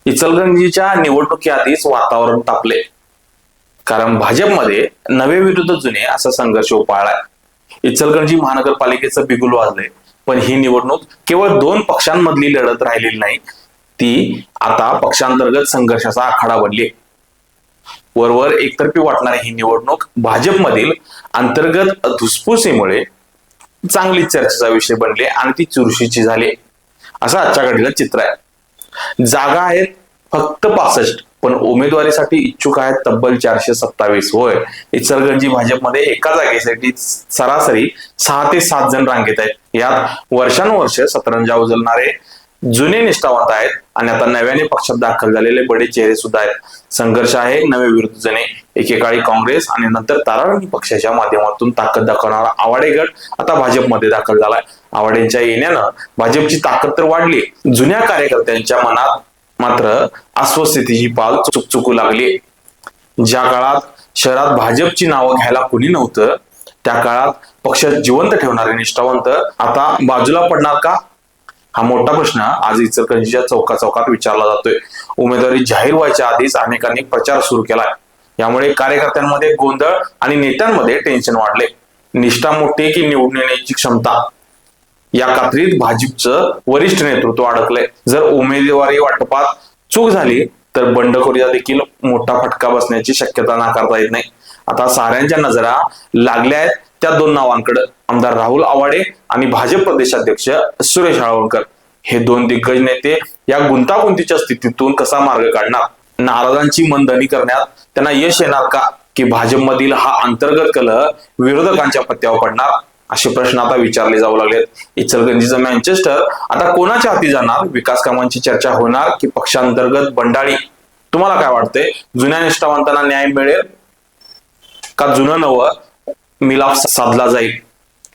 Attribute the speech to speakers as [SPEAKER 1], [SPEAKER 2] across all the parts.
[SPEAKER 1] इचलकरंजीच्या निवडणुकीआधीच वातावरण तापले, कारण भाजपमध्ये नवे विरुद्ध जुने असा संघर्ष उफाळलाय. इचलकरंजी महानगरपालिकेचं बिगुल वाजलंय, पण ही निवडणूक केवळ दोन पक्षांमधली लढत राहिलेली नाही, ती आता पक्षांतर्गत संघर्षाचा आखाडा बनली. वरवर एकतर्फी वाटणारी ही निवडणूक भाजपमधील अंतर्गत धुसफुसीमुळे चांगली चर्चेचा विषय बनले आणि ती चुरशीची झाली, असं आजच्या घडीला चित्र आहे. जागा आहेत फक्त 65, पण उमेदवारीसाठी इच्छुक आहेत तब्बल 427. होय, इचलकरंजी भाजपमध्ये एका जागेसाठी सरासरी 6 ते 7 जण रांगेत आहेत. यात वर्षानुवर्ष सतरंजा उजलणारे जुने निष्ठावंत आहेत आणि आता नव्याने पक्षात दाखल झालेले बडे चेहरे सुद्धा आहेत. संघर्ष आहे नवे विरुद्ध जुने. एकेकाळी काँग्रेस आणि नंतर तारांकित पक्षाच्या माध्यमातून ताकद दाखवणारा आवाडे गट आता भाजपमध्ये दाखल झालाय. आवाडेंच्या येण्यानं भाजपची ताकद तर वाढली, जुन्या कार्यकर्त्यांच्या मनात मात्र अस्वस्थतेची पाल चुकचुकू लागली. ज्या काळात शहरात भाजपची नावं घ्यायला कुणी नव्हतं, त्या काळात पक्ष जिवंत ठेवणारे निष्ठावंत आता बाजूला पडणार का? हा मोठा प्रश्न आज इचलकरंजीच्या चौकात विचारला जातोय. उमेदवारी जाहीर व्हायच्या आधीच अनेकांनी प्रचार सुरू केलाय. यामुळे कार्यकर्त्यांमध्ये गोंधळ आणि नेत्यांमध्ये टेन्शन वाढले. निष्ठा मोठी की निवडून येण्याची क्षमता, या कात्रीत भाजपचं वरिष्ठ नेतृत्व अडकलंय. जर उमेदवारी वाटपात चूक झाली तर बंडखोरीला देखील मोठा फटका बसण्याची शक्यता नाकारता येत नाही. आता साऱ्यांच्या नजरा लागल्या आहेत त्या दोन नावांकडे, आमदार राहुल आवाडे आणि भाजप प्रदेशाध्यक्ष सुरेश हाळवणकर. हे दोन दिग्गज नेते या गुंतागुंतीच्या स्थितीतून कसा मार्ग काढणार? नाराजांची मनधरणी करण्यात त्यांना यश येणार का, की भाजपमधील हा अंतर्गत कलह विरोधकांच्या पत्त्यावर पडणार? असे प्रश्न आता विचारले जाऊ लागलेत. इचलकरंजीचं मँचेस्टर आता कोणाच्या हाती जाणार? विकास कामांची चर्चा होणार की पक्षांतर्गत बंडाळी? तुम्हाला काय वाटतंय? जुन्या निष्ठावंतांना न्याय मिळेल का जुनं नवं मिलाफ साधला जाईल?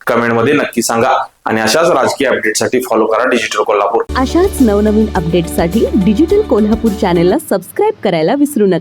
[SPEAKER 1] कमेंटमध्ये नक्की सांगा. आणि अशाच राजकीय अपडेटसाठी फॉलो करा डिजिटल कोल्हापूर.
[SPEAKER 2] अशाच नवनवीन अपडेटसाठी डिजिटल कोल्हापूर चॅनेलला सबस्क्राईब करायला विसरू नका.